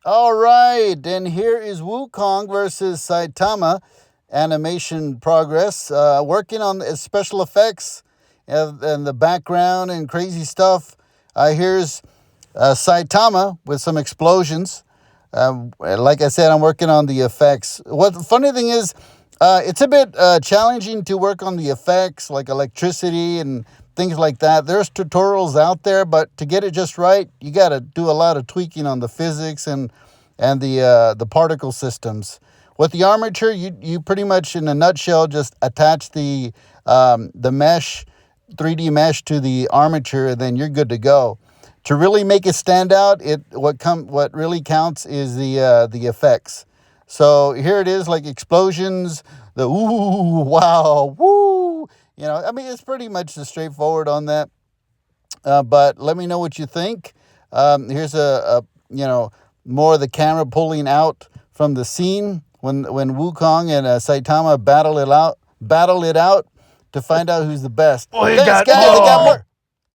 All right, and here is Wukong versus Saitama. Animation progress. Working on special effects and the background and crazy stuff. Here's Saitama with some explosions. Like I said, I'm working on the effects. What the funny thing is, it's a bit challenging to work on the effects, like electricity and things like that. There's tutorials out there, but to get it just right, you got to do a lot of tweaking on the physics and the particle systems. With the armature, you pretty much, in a nutshell, just attach the mesh, 3D mesh to the armature, and then you're good to go. To really make it stand out, what really counts is the effects. So here it is, like explosions, the ooh, wow, woo. I mean, it's pretty much the straightforward on that. But let me know what you think. Here's a more of the camera pulling out from the scene when Wukong and Saitama battle it out to find out who's the best. We Guys, got I got more. more.